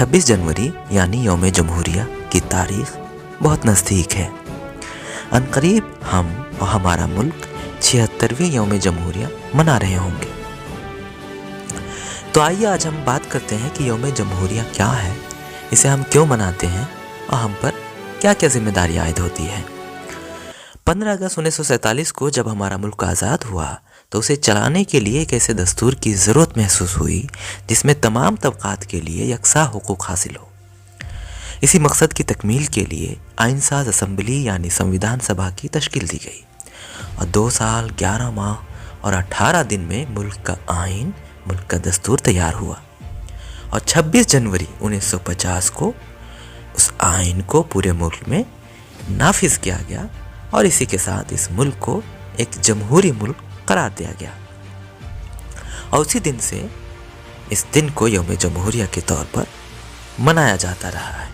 26 जनवरी यानी यौम जमहूरिया की तारीख बहुत नज़दीक है। अनकरीब हम और हमारा मुल्क 76वें यौम जमहूरिया मना रहे होंगे। तो आइए आज हम बात करते हैं कि यौम जमहूरिया क्या है, इसे हम क्यों मनाते हैं और हम पर क्या क्या जिम्मेदारी आयद होती है। 15 अगस्त 1947 को जब हमारा मुल्क आज़ाद हुआ तो उसे चलाने के लिए एक ऐसे दस्तूर की ज़रूरत महसूस हुई जिसमें तमाम तबक़ात के लिए यकसा हुकूक हासिल हो। इसी मकसद की तकमील के लिए आइन साज असम्बली यानी संविधान सभा की तश्कील दी गई और 2 साल 11 माह और 18 दिन में मुल्क का आइन, मुल्क का दस्तूर तैयार हुआ और 26 जनवरी 1950 को उस आइन को पूरे मुल्क में नाफिज किया गया और इसी के साथ इस मुल्क को एक जमहूरी मुल्क करार दिया गया। और उसी दिन से इस दिन को यौम जमहूरिया के तौर पर मनाया जाता रहा है।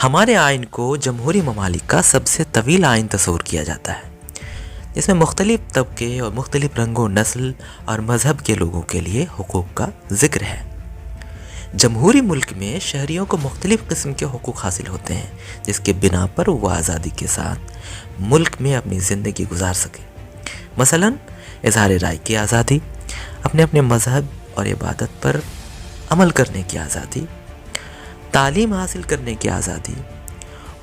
हमारे आइन को जमहूरी ममालिक का सबसे तवील आइन तस्वूर किया जाता है, जिसमें मुख्तलिफ तबके और मुख्तलिफ रंगों, नस्ल और मज़हब के लोगों के लिए हुकूक का जिक्र है। जमहूरी मुल्क में शहरियों को मुख्तलिफ किस्म के हुकूक हासिल होते हैं, जिसके बिना पर वो आज़ादी के साथ मुल्क में अपनी ज़िंदगी गुजार सके। मसलन इज़हार राय की आज़ादी, अपने अपने मज़हब और इबादत पर अमल करने की आज़ादी, तालीम हासिल करने की आज़ादी,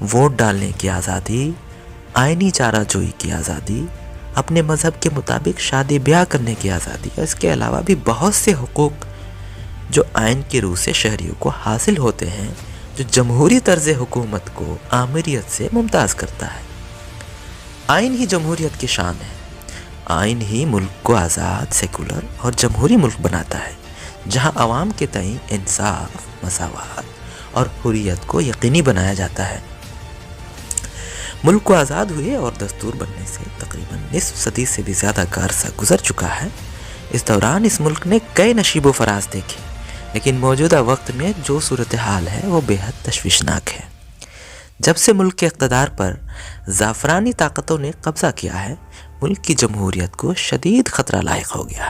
वोट डालने की आज़ादी, आइनी चाराजोई की आज़ादी, अपने मज़हब के मुताबिक शादी ब्याह करने की आज़ादी और इसके अलावा भी बहुत से हुकूक जो आइन की रूह से शहरियों को हासिल होते हैं, जो जमहूरी तर्ज़ हुकूमत को आमिरियत से मुमताज़ करता है। आइन ही जमहूरियत की शान है। आइन ही मुल्क को आज़ाद, सेकुलर और जमहूरी मुल्क बनाता है, जहां अवाम के तईं इंसाफ, मसावत और हुर्रियत को यकीनी बनाया जाता है। मुल्क को आज़ाद हुए और दस्तूर बनने से तकरीबन निस्फ सदी से भी ज़्यादा का अरसा गुजर चुका है। इस दौरान इस मुल्क ने कई नशीबो फराज देखे, लेकिन मौजूदा वक्त में जो सूरत हाल है वो बेहद तशवीशनाक है। जब से मुल्क के इक़्तिदार पर ज़ाफ़रानी ताकतों ने कब्ज़ा किया है, मुल्क की जमहूरियत को शदीद ख़तरा लायक हो गया।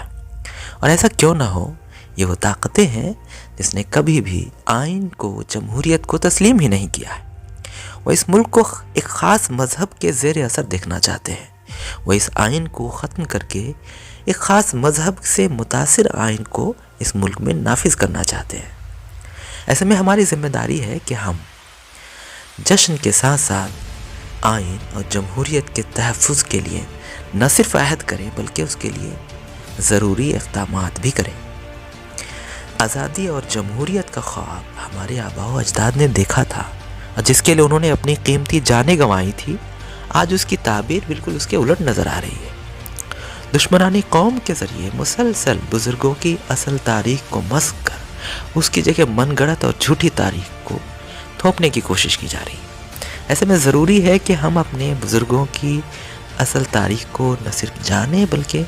और ऐसा क्यों ना हो, ये वो ताकतें हैं जिसने कभी भी आइन को, जमहूरियत को तस्लीम ही नहीं किया है। वह इस मुल्क को एक ख़ास मज़हब के ज़ेर असर देखना चाहते हैं। वह इस आइन को ख़त्म करके एक ख़ास मज़हब से मुतासिर आइन को इस मुल्क में नाफिज करना चाहते हैं। ऐसे में हमारी ज़िम्मेदारी है कि हम जश्न के साथ साथ आइन और जमहूरियत के तहफ़्फ़ुज़ के लिए न सिर्फ अहद करें बल्कि उसके लिए ज़रूरी इक़दामात भी करें। आज़ादी और जमहूरियत का ख्वाब हमारे आबा व अजदाद ने देखा था और जिसके लिए उन्होंने अपनी कीमती जानें गंवाई थी, आज उसकी ताबीर बिल्कुल उसके उलट नज़र आ रही है। दुश्मनानी कौम के ज़रिए मुसलसल बुज़ुर्गों की असल तारीख़ को मस्ख़ कर उसकी जगह मनगढ़ंत और झूठी तारीख़ को थोपने की कोशिश की जा रही है। ऐसे में ज़रूरी है कि हम अपने बुज़ुर्गों की असल तारीख़ को न सिर्फ जानें बल्कि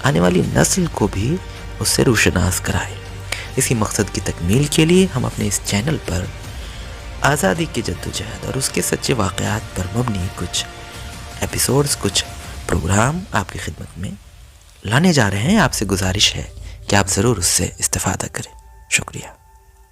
आने वाली नस्ल को भी उससे रोशनास कराएं। इसी मकसद की तकमील के लिए हम अपने इस चैनल पर आज़ादी की जद्दोजहद और उसके सच्चे वाक़यात पर मबनी कुछ एपिसोड्स, कुछ प्रोग्राम आपकी खिदमत में लाने जा रहे हैं। आपसे गुजारिश है कि आप ज़रूर उससे इस्तिफ़ादा करें। शुक्रिया।